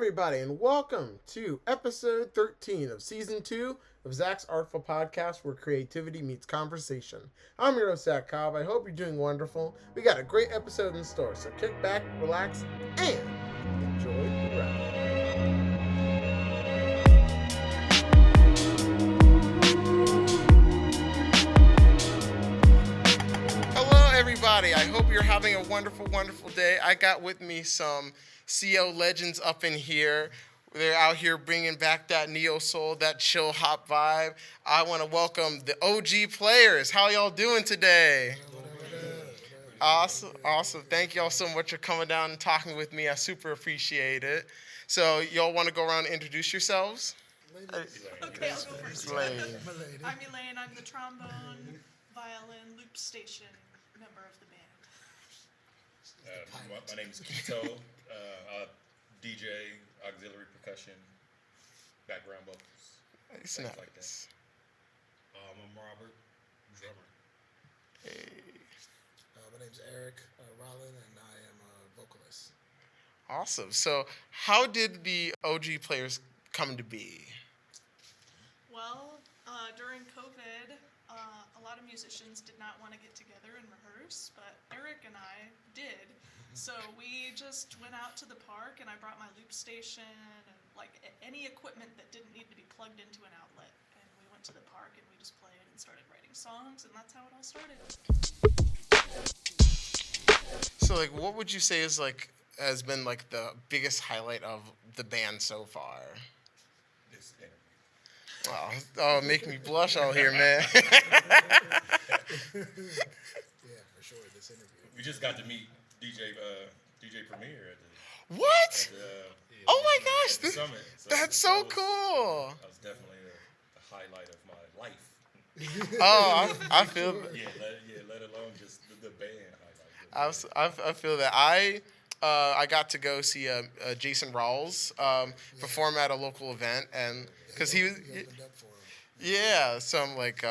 everybody, and welcome to episode 13 of season 2 of Zach's Art-Ful podcast, where creativity meets conversation. I'm your host, Zach Cobb. I hope you're doing wonderful. We got a great episode in store, so kick back, relax, and enjoy the ride. Hello, everybody. I hope you're having a wonderful, wonderful day. I got with me some CO legends up in here. They're out here bringing back that neo soul, that chill hop vibe. I want to welcome the OG players. How y'all doing today? Awesome. Thank y'all so much for coming down and talking with me. I super appreciate it. So y'all want to go around and introduce yourselves? Okay, I'll go first. Elaine. I'm Elaine. I'm the trombone, violin, loop station member of the band. My name is Kito. DJ, auxiliary percussion, background vocals. It's things nice. like that. I'm Robert, drummer. Hey. My name's Eric Rollin, and I am a vocalist. Awesome. So how did the OG players come to be? Well, during COVID, a lot of musicians did not want to get together and rehearse, but Eric and I did. So we just went out to the park, and I brought my loop station and like any equipment that didn't need to be plugged into an outlet. And we went to the park and we just played and started writing songs, and that's how it all started. So like, what would you say has been like the biggest highlight of the band so far? This interview. Wow. Oh, make me blush out here, man. Yeah, for sure, this interview. We just got to meet DJ Premier at What? the Oh my gosh, at the summit. that's so cool. That was definitely a highlight of my life. Oh, I feel. Let alone just the band highlight. I feel that. I got to go see Jason Rawls perform at a local event, and because he was. You opened up for him. Yeah, some like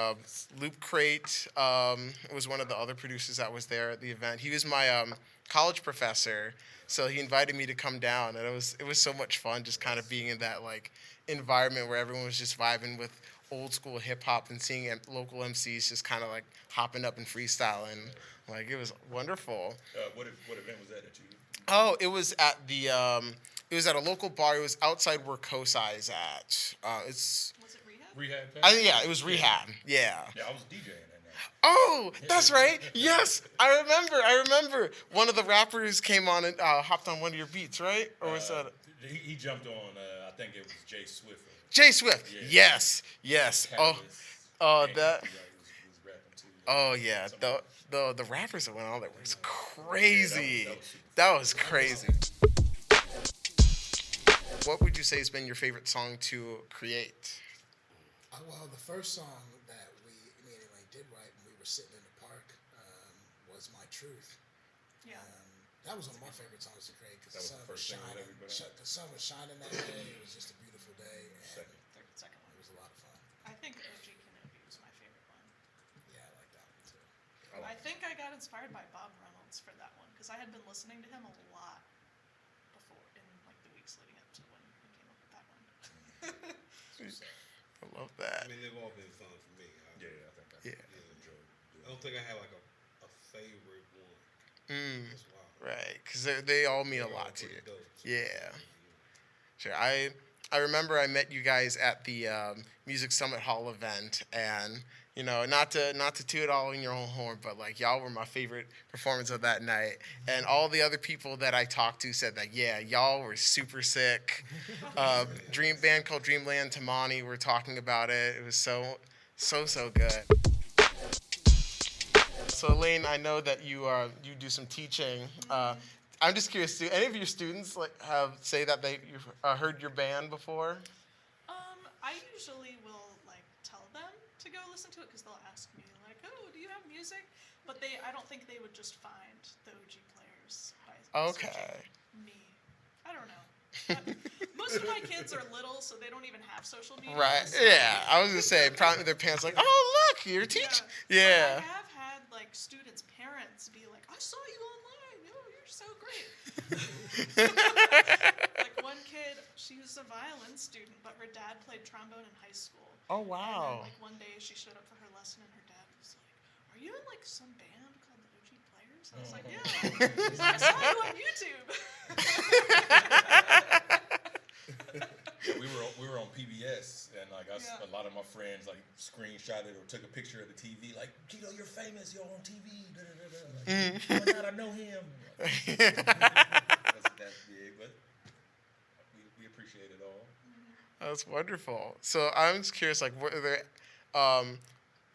Loop Crate was one of the other producers that was there at the event. He was my college professor, so he invited me to come down, and it was so much fun just kind of being in that like environment where everyone was just vibing with old school hip hop and seeing local MCs just kind of like hopping up and freestyling. Like it was wonderful. What event was that you? Oh, it was at the it was at a local bar. It was outside where Kosai is at. It's. Was it Rehab? Rehab? Yeah, it was Rehab. Yeah. Yeah, I was DJing that night. Oh, that's right. Yes, I remember. One of the rappers came on and hopped on one of your beats, right? Or was that He jumped on, I think it was Jay Swift. Jay Swift? Yeah. Yes. Catalyst, Oh, and that. he was rapping too. Oh yeah, the rappers that went on there was crazy. That was crazy. What would you say has been your favorite song to create? Well, the first song that me and Elaine did write when we were sitting in the park was My Truth. Yeah. That was one of my favorite songs to create because That the was sun the was first single shining. that we put out? The sun was shining that day. It was just a beautiful day, and Second. Second one. it was a lot of fun. I think OG Kenobi was my favorite one. Yeah, I like that one too. I think I got inspired by Bob Reynolds for that one because I had been listening to him a lot before in like the weeks leading up to when we came up with that one. I love that. I mean, they've all been fun for me. I Yeah, I think I Yeah. really enjoyed it. I don't think I had like a favorite one. That's wild. Right, because they all mean a They're all lot to you. pretty dope. Yeah. Sure. I remember I met you guys at the Music Summit Hall event, and you know, not to toot it all in your own horn, but like y'all were my favorite performance of that night, and all the other people that I talked to said that y'all were super sick. Dream band called Dreamland Tamani were talking about it. It was so good. So Elaine, I know that you do some teaching. I'm just curious, do any of your students say that you've heard your band before? I usually will like tell them to go listen to it because they'll ask me like, "Oh, do you have music?" But I don't think they would just find the OG players by Okay. searching me. I don't know. Most of my kids are little, so they don't even have social media. Right. So Yeah. I was gonna say probably their parents like, "Oh look, you're teaching." Yeah. But I have had like students' parents be like, "I saw you online. Oh, you're so great." Like one kid she was a violin student, but her dad played trombone in high school. Oh, And wow. then, like, one day she showed up for her lesson, and her dad was like, "Are you in, like, some band called the OG Players?" I was like, "Yeah." He's like, "I saw you on YouTube." Yeah, we were on PBS, and like Yeah. a lot of my friends like screenshotted or took a picture of the TV, like, Keto, you're famous, you're on TV. Da, da, da, da. Like, oh my God, I know him. Like, wasn't that big, but we appreciate it all. That's wonderful. So I'm just curious, like, what are there,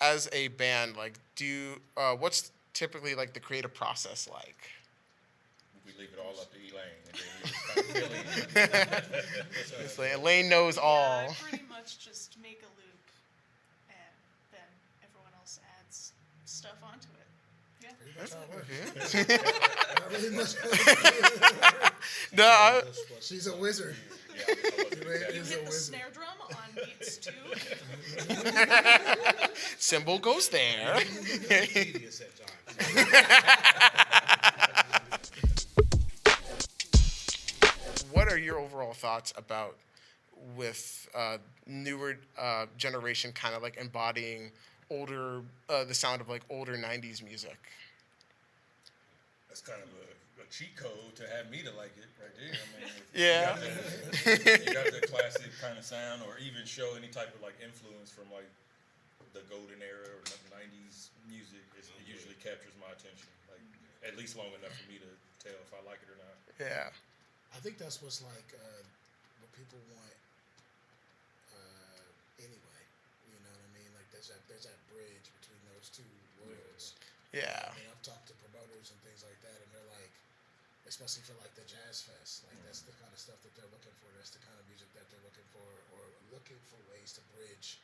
as a band, like, what's typically like the creative process like? We leave it all up to Elaine, and then we just kind of fill in. It's like Elaine knows all. Yeah, I pretty much just make a loop, and then everyone else adds stuff onto it. Yeah. That's how it works. Not really much. No, She's a wizard. Yeah, I wasn't You exactly- He's a hit the wizard. snare drum on beats too. symbol goes there. Tedious at times. What are your overall thoughts about with newer generation kind of like embodying the sound of like older 90s music? That's kind of a cheat code to have me to like it right there. I mean, Yeah. you got the classic kind of sound, or even show any type of like influence from like the golden era or the 90s music. It usually captures my attention, like at least long enough for me to tell if I like it or not. Yeah. I think that's what's like what people want anyway. You know what I mean? Like there's that bridge between those two worlds. Yeah. I mean, I've talked to promoters and things like that, and they're like, especially for like the jazz fest, like that's the kind of stuff that they're looking for. That's the kind of music that they're looking for, or looking for ways to bridge,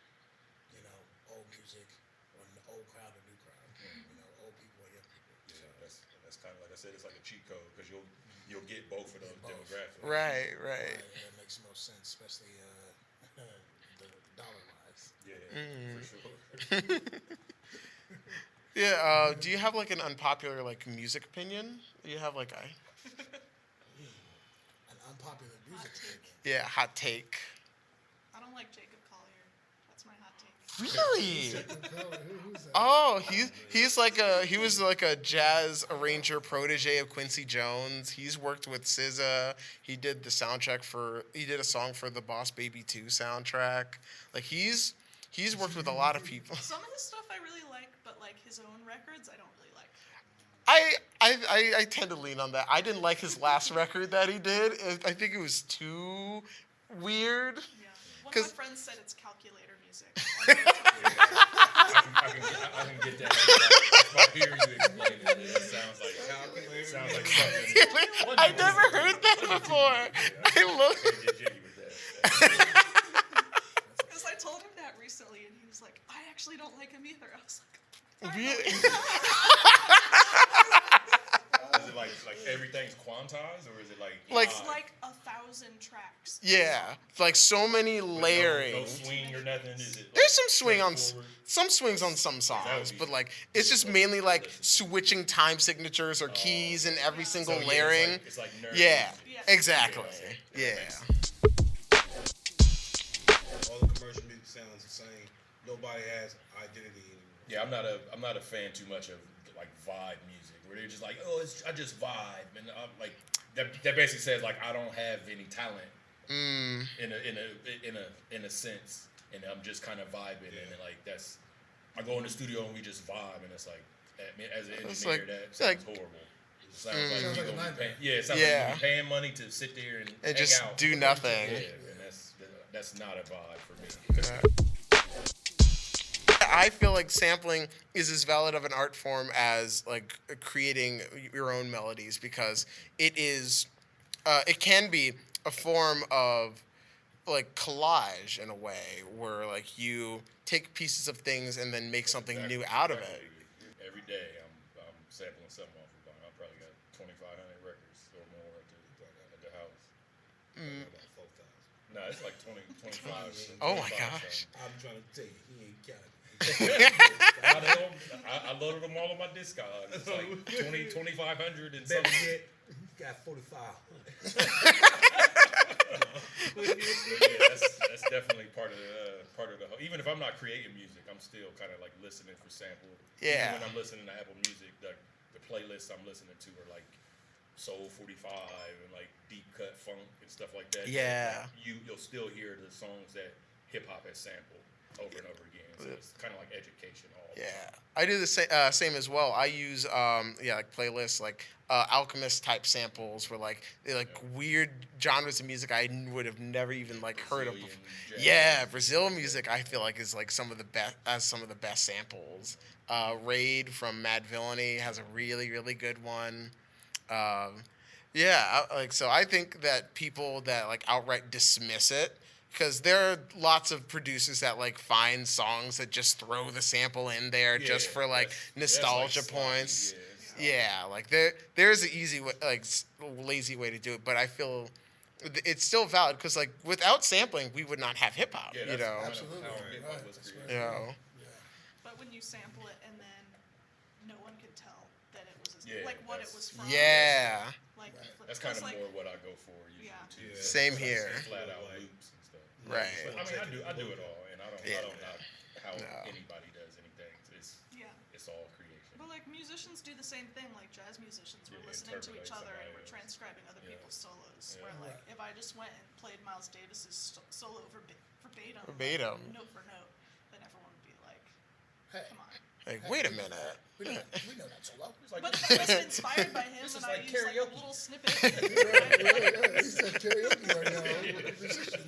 you know, old music or an old crowd and new crowd. You know, old people and young people. Yeah, that's kind of like I said, it's like a cheat code because you'll get both of those Both. demographics. Right. That makes most sense, especially the dollar wise. Yeah, for sure. Yeah. Do you have like an unpopular like music opinion? Do you have like An unpopular music hot take? I don't like Jacob Collier. That's my hot take. Really? statement. Who's that? Oh, he was like a jazz arranger protege of Quincy Jones. He's worked with SZA. He did a song for the Boss Baby 2 soundtrack. Like he's worked with a lot of people. Some of his stuff I really like, but like his own records I don't really like. I tend to lean on that. I didn't like his last record that he did. I think it was too weird. Yeah. One of 'Cause- my friends said it's calculator music. I can get that. If I hear you explain it, it sounds like something. I never heard that before. I love Can't get jiggy with that. Because I told him that recently, and he was like, "I actually don't like him either." I was like, Really? Is it like everything's quantized, or is it like Like- it's like 1,000 tracks. Yeah, like so many layering. No swing or nothing. Is it? There's some swing on straightforward? some swings on some songs, but like it's just mainly like switching time signatures or keys in every single So, yeah, layering. It's like nerdy. Yeah, Yeah. exactly. Yeah. Yeah. All the commercial music sounds the same. Nobody has identity anymore. Yeah, I'm not a fan too much of like vibe music where they're just like, oh, I just vibe, and I'm like that basically says like I don't have any talent in a sense, and I'm just kind of vibing, and like that's I go in the studio and we just vibe, and it's like as an It's engineer like- that it's sounds like- horrible. It sounds Sounds like like you a gonna be nightmare. paying, it sounds Yeah. like you paying money to sit there and hang just out. do nothing. Yeah, and that's not a vibe for me. I feel like sampling is as valid of an art form as like creating your own melodies because it is, it can be a form of like collage in a way where like you take pieces of things and then make something new out of it. Every day I'm sampling something off of mine. I probably got 2,500 records or more at the house. About 4,000. No, it's like 25. Oh my 25 gosh. something. I'm trying to tell you, he ain't counting. I loaded them all on my disc. It's like 2,500 and Better something. yet, he got 4,500. But yeah, that's definitely part of the whole. Even if I'm not creating music, I'm still kind of like listening for samples. Yeah. Even when I'm listening to Apple Music, the playlists I'm listening to are like Soul 45 and like deep cut funk and stuff like that. Yeah. Like, you'll still hear the songs that hip hop has sampled over and over again. So it's kind of like education all the Yeah, time. I do the same as well. I use like playlists like Alchemist type samples for like weird genres of music I would have never even like heard of. Brazilian Before. jazz. Yeah, Brazil music I feel like is like some of the best samples. Raid from Mad Villainy has a really good one. Yeah, so I think that people that like outright dismiss it, because there are lots of producers that like find songs that just throw the sample in there just for like That's nostalgia like sloppy, points. yeah, Yeah, like there's an easy way, like lazy way to do it, but I feel it's still valid because like without sampling, we would not have hip hop. Yeah, You that's know. kind of Absolutely. how hip hop Right. was That's created. You know. But when you sample it and then no one could tell that it was Yeah, like what it that's- was from. Yeah. Like That's kind of like, more what I go for usually Yeah. too. Yeah. Same Like, here. Flat out Like- loops and stuff. Right. But I mean, I do it all, and I don't knock how No. anybody does anything. yeah. It's all creation. But like musicians do the same thing. Like jazz musicians, we're Yeah, listening to each interpolate other and somebody we're else. transcribing other Yeah. people's solos. Yeah. Where like Right. if I just went and played Miles Davis's solo verbatim, Verbatim. like, note for note, then everyone would be like, Hey, "Come on." Like, wait a minute. we know that solo. It's like But I was inspired by him, This is and I like used like a karaoke. little snippet. Yeah, he's at karaoke right now with the musician.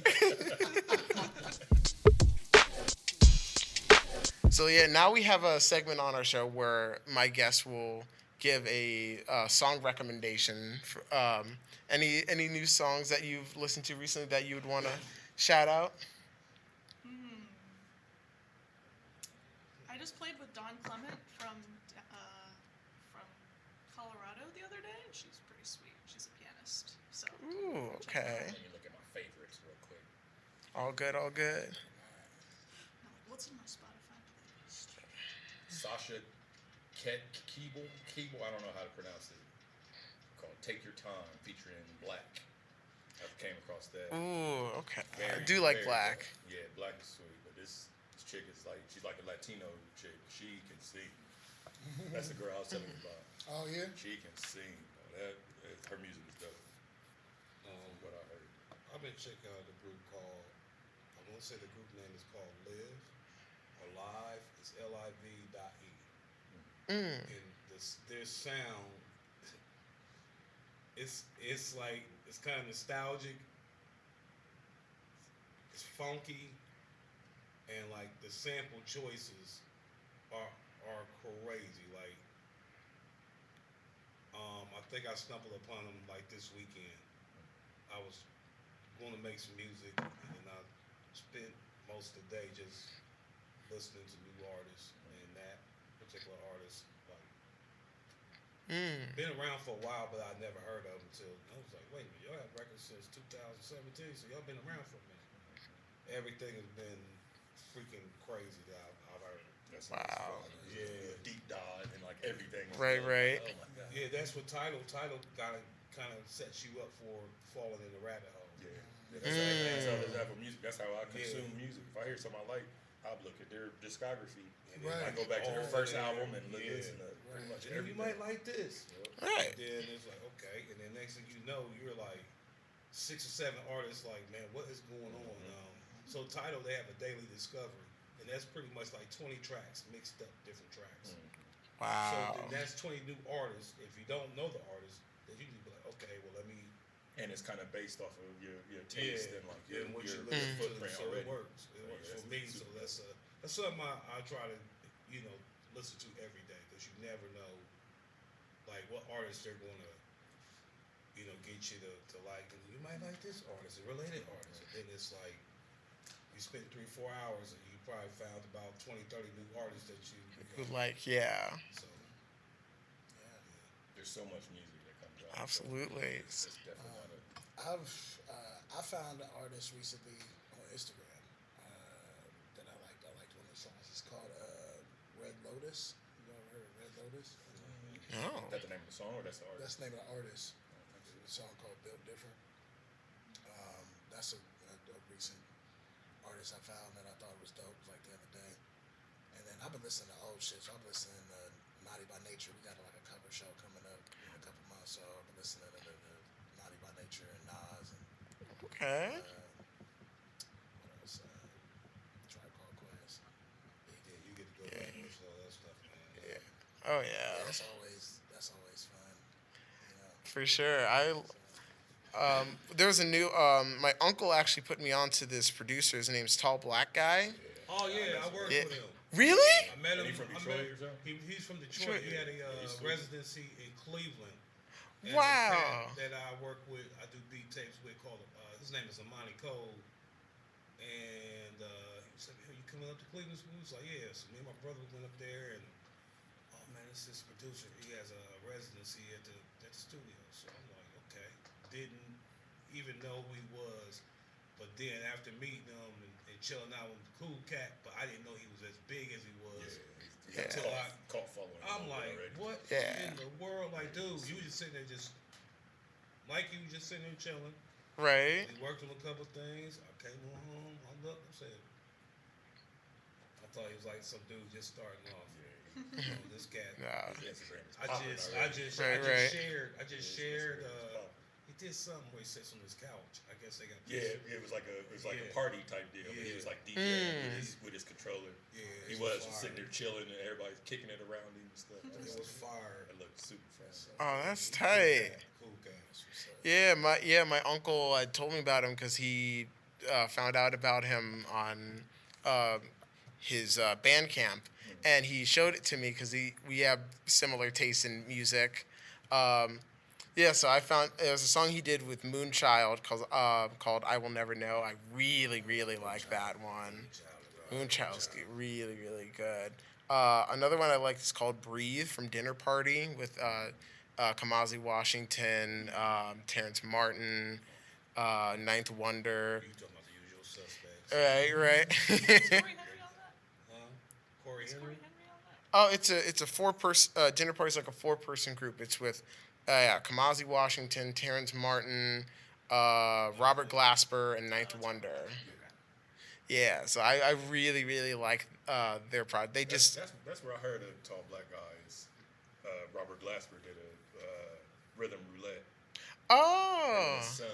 So yeah, now we have a segment on our show where my guest will give a song recommendation. For, any new songs that you've listened to recently that you would want to shout out? I just played with Dawn Clement from Colorado the other day, and she's pretty sweet. She's a pianist. So Ooh, okay. Let me look at my favorites real quick. All good, all good. I'm like, what's in my Spotify playlist? Sasha Keeble, I don't know how to pronounce it. Called "Take Your Time" featuring Black. I came across that. Ooh, okay. I Very, do like very Black. good. Yeah, Black is sweet, but this chick is like, she's like a Latino chick. She can sing. That's the girl I was telling you about. Oh yeah. She can sing. Her music is dope. What I heard. I've been checking out the group called, I want to say the group name is called Live, or Live, it's Live.E. Mm. And their sound, it's like, it's kind of nostalgic, it's funky, and like the sample choices are crazy. Like, I think I stumbled upon them like this weekend. I was going to make some music, and then I spent most of the day just listening to new artists, and that particular artist, like, been around for a while, but I never heard of him until I was like, wait a minute, y'all have records since 2017, so y'all been around for a minute. Everything has been freaking crazy that I've heard. That's Wow. Yeah, deep dive and like everything. Right, right. Oh my god. Yeah, that's what title gotta kind of sets you up for falling in the rabbit hole. Yeah, that's how this Apple Music. That's how I consume music. If I hear something I like, I'll look at their discography. And then I Right. go back to their All first there, album and yeah. listen to pretty much And you everything. might like this. Right. And then it's like, okay, and then next thing you know, you're like 6 or 7 artists. Like, man, what is going on? So Tidal, they have a daily discovery, and that's pretty much like 20 tracks mixed up, different tracks. So Wow. then that's 20 new artists. If you don't know the artist, then you can be like, okay, well let me And it's kind of based off of your taste and like your, and what your you listen to, footprint so already. it works. It works that's for me. So super that's something I try to listen to every day, because you never know like what artists they're gonna get you to like, and you might like this artist, a related artist, and then it's like you spend 3-4 hours and you probably found about 20-30 new artists that you Like, yeah. so There's so much music that comes out. Absolutely. It's definitely not a. I found an artist recently on Instagram that I liked. I liked one of the songs. It's called Red Lotus. You ever heard of Red Lotus? Oh. Is that the name of the song or that's the artist? That's the name of the artist. It's a song called Built Different. That's a artist I found that I thought was dope like the other day. And then I've been listening to old shit. So I've been listening to Naughty by Nature. We got like a cover show coming up in a couple months. So I've been listening to the Naughty by Nature and Nas and Okay. what else? Tribe Called Quest. Yeah, you get to go back and listen to all that stuff, man. Yeah. Oh Yeah, yeah. that's always fun. You know. For sure. There was a new. My uncle actually put me onto this producer. His name's Tall Black Guy. Oh yeah, I worked Yeah. with him. Really? I met him. He from Detroit or something? He's from Detroit. Detroit. He had a He's sweet. residency in Cleveland. And the Wow. cat that I work with, I do beat tapes with, called his name is Amani Cole. And he said, "Hey, you coming up to Cleveland School?" He's like, "Yeah." So me and my brother went up there, and oh man, this is producer. He has a residency at the studio. So I'm like, okay. Didn't even know who he was, but then after meeting him and chilling out with the cool cat, but I didn't know he was as big as he was. Yeah. Until Caught following. I'm like, already. what Yeah. in the world? Like, dude, you just sitting there like you just sitting there chilling. Right. We worked on a couple things. I came on home. I looked. I said, I thought he was like some dude just starting off. You know, this cat. Nah. I just Right. shared. He did something where he sits on his couch. I guess they got. Yeah, it was like a Yeah. party type deal. But he Yeah. was like DJing with his controller. Yeah, He it was fire. just sitting there chilling and everybody's kicking it around him and stuff. It was fire. It looked super fun. Oh, that's tight. Cool cat. Yeah, my uncle had told me about him because he found out about him on his Bandcamp, and he showed it to me because we have similar tastes in music. Yeah, so I found it was a song he did with Moonchild called "I Will Never Know." I really like that one. Moonchild's really good. Another one I like is called "Breathe" from Dinner Party with Kamasi Washington, Terrence Martin, Ninth Wonder. You talking about the usual suspects? Right. Corey Henry on that? Corey Is Henry. Corey Henry on that? Oh, it's a 4-person Dinner Party's like a 4-person group. It's with Kamasi Washington, Terrence Martin, Robert Glasper, and Ninth Wonder. Yeah, so I really like their product. They just That's where I heard of Tall Black Guys. Robert Glasper did a rhythm roulette. oh His son,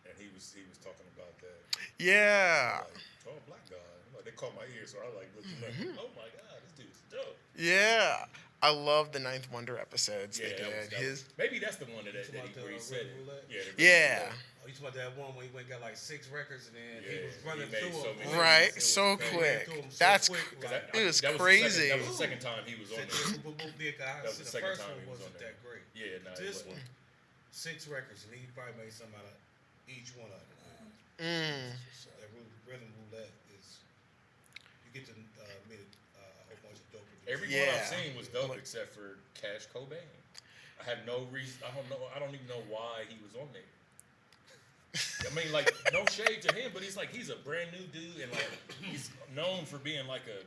and he was talking about that. yeah. Like, Tall Black Guy. Like, they caught my ear, so I like looked him up. Oh my God, this dude's dope. Yeah, I love the Ninth Wonder episodes they that did. was, maybe that's the one that talking about where he the said Rhythm Roulette? it. Yeah, Oh, you talking about that one where he went and got like 6 records and then he Yeah, was running he made through so them. many. right. It was So crazy. quick. Through 'em so That's quick, like, it was that crazy. That was the second time he was on Said, there. boop, boop, boop, yeah, 'cause I That was said the the second first time one he was wasn't on there. that great. Yeah, no, it This wasn't. one, 6 records, and he probably made something out of each one of them. That rhythm roulette is, you get to meet a whole bunch of dope producers. Everyone Yeah. I've seen was dope except for Cash Cobain. I had no reason. I don't know. I don't even know why he was on there. I mean, like, no shade to him, but he's a brand new dude, and like he's known for being like a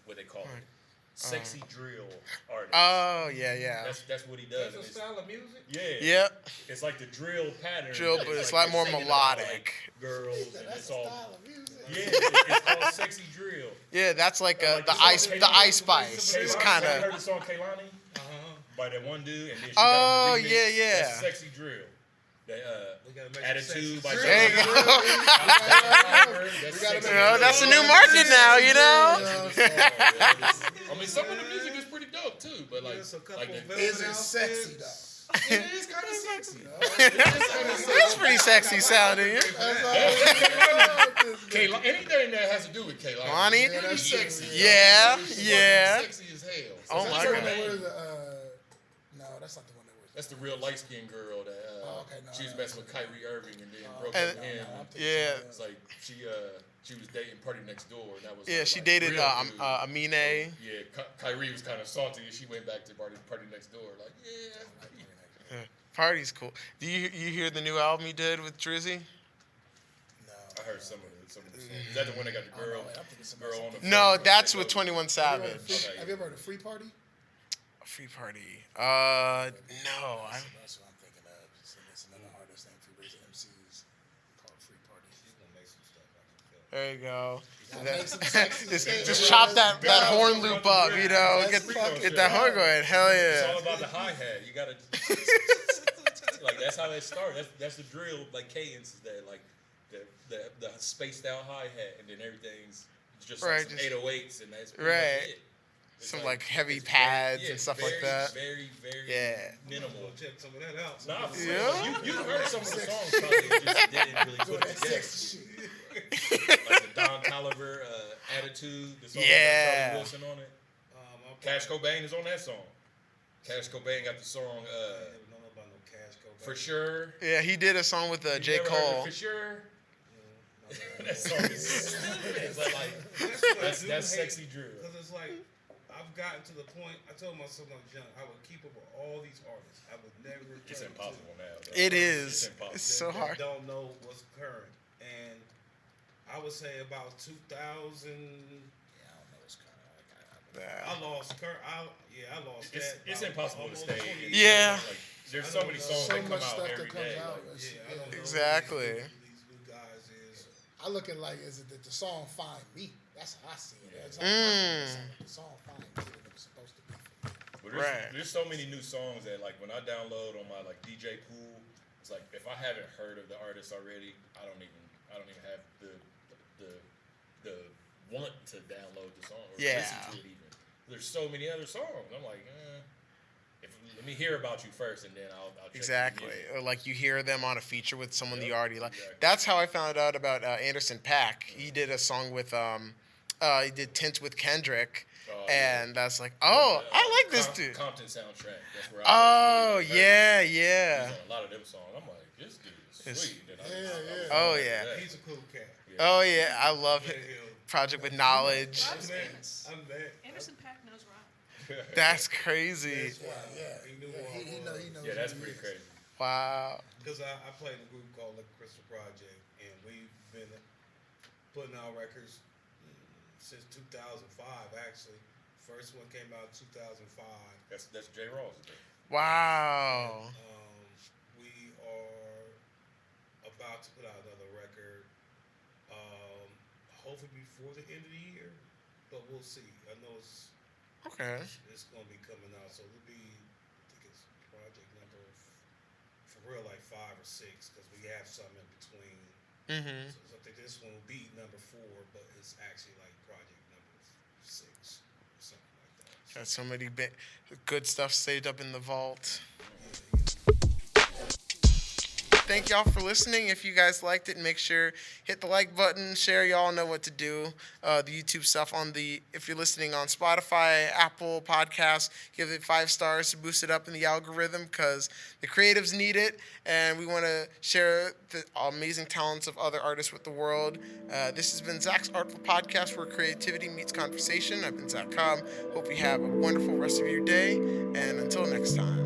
what they call it, sexy drill artist. Oh yeah. That's what he does. That's a and style of music? yeah. Yep. It's like the drill pattern. Drill, but it's like more they're singing about, melodic. like, girls, and That's it's a all. style of music. Yeah, it's called sexy drill. Yeah, that's like Like the the song ice Kaylani, spice. It's Kaylani, kind you of. heard the song Kaylani Uh-huh. by that one dude, and then she Oh, got the remix. yeah. That's sexy drill. That We gotta make attitude by There you Justin go. Bieber. That's gotta sexy make You know, drill. that's the new market now. You know. I mean, some of the music is pretty dope too, but like, There's a couple like the, velvet Is it sexy outfits. though? it is kind of sexy. It's pretty sexy sounding. That's all. Kaylani, anything that has to do with Kaylani, Lonnie? is pretty sexy. Yeah, She's yeah. fucking sexy as hell. Oh So my that's her God. name. What is it? No, that's not the one that was. That's the real light skinned girl that okay, no, she was no. messing with Kyrie Irving and then broke And- up with him. Yeah. It's like she was dating Party Next Door, and that was Yeah, like, she like, dated real dude. Amine. Yeah, Kyrie was kind of salty, and she went back to Party Next Door. Like, yeah. Party's cool. Do you hear the new album he did with Drizzy? I heard some of the songs. Is that the one that got the girl I'm thinking some on the No, front? that's They with go- 21 Have Savage. you ever heard of Free Party? Free Party. No. That's what I'm thinking of. It's another artist named Free Raise MCs called Free every party. She's gonna make some stuff. I can feel. There you go. Gotta make some sexy just shit. just chop that horn loop up, you know. Let's Get fucking that horn going. Hell It's all yeah. about the hi hat. You gotta like that's how they start. That's the drill. Like cadence is that like the spaced out hi hat, and then everything's just Right, like some just- 808s, and that's pretty right. much it. It's Some like heavy it's pads very- and stuff very, like that. Very Yeah. minimal. Go check some of that out. Nah, for Yeah. real. You heard some of the songs probably just didn't really Doing put it that together. sexy shit. Like the Don Toliver Attitude, the song Yeah. with Charlie Wilson on it. I'm Cash Cobain is on that song. Cash Cobain got the song I never know about no Cash Cobain. For Sure. Yeah, he did a song with You J. never heard of Cole. For Sure. No, That song is stupid. But like that's sexy drill. Because it's like, I've gotten to the point, I told myself when I was young, I would keep up with all these artists. I would never It's turn to impossible now. Though. It is. It's impossible. It's so that hard. don't know what's current. And I would say about 2000, Yeah, I don't know what's kind of like. I lost current. I lost that. It's about impossible to almost stay. 20 years. Yeah. Like, there's so many songs So that come much out stuff every that comes day. out. Like, Yeah, I don't know Exactly. who these new guys is. I look at like, is it that the song "Find Me"? That's how I see it. That's the song "Find Me" that it was supposed to be for me. but Right. there's so many new songs that like when I download on my like DJ pool, it's like if I haven't heard of the artist already, I don't even have the want to download the song or Yeah. listen to it even. There's so many other songs. I'm like, let me hear about you first, and then I'll check the Exactly. music. Or like you hear them on a feature with someone that you Yep, already like. exactly. That's how I found out about Anderson .Paak. He did a song with he did Tints with Kendrick, Oh, and that's like, oh, I like this dude. Compton soundtrack. That's where Oh I first really yeah, heard yeah. him. He's on a lot of them songs. I'm like, this dude is It's- sweet. And Yeah. Oh, yeah. He's a cool cat. Oh yeah, I love Yeah, it. him. Project with Knowledge. Rob's famous. I'm mad. Anderson .Paak knows Rob. That's crazy. That's why. Yeah, He knew yeah, who I he was. knows Yeah, that's who he pretty is. crazy. Wow. Because I played in a group called the Crystal Project, and we've been putting out records since 2005, actually. First one came out in 2005. That's J. Ross. Wow. We are about to put out another record, hopefully before the end of the year, but we'll see. I know it's Okay. going to be coming out, so it'll be, I think it's project number, for real, like 5 or 6, because we have some in between. Mhm. So I think this one will be number 4, but it's actually like project number 6, or something like that. Got so many good stuff saved up in the vault. Thank y'all for listening. If you guys liked it, make sure hit the like button, share. Y'all know what to do. The YouTube stuff if you're listening on Spotify, Apple Podcasts, give it 5 stars to boost it up in the algorithm because the creatives need it, and we want to share the amazing talents of other artists with the world. This has been Zach's Art-Ful Podcast, where creativity meets conversation. I've been Zach Cobb. Hope you have a wonderful rest of your day, and until next time.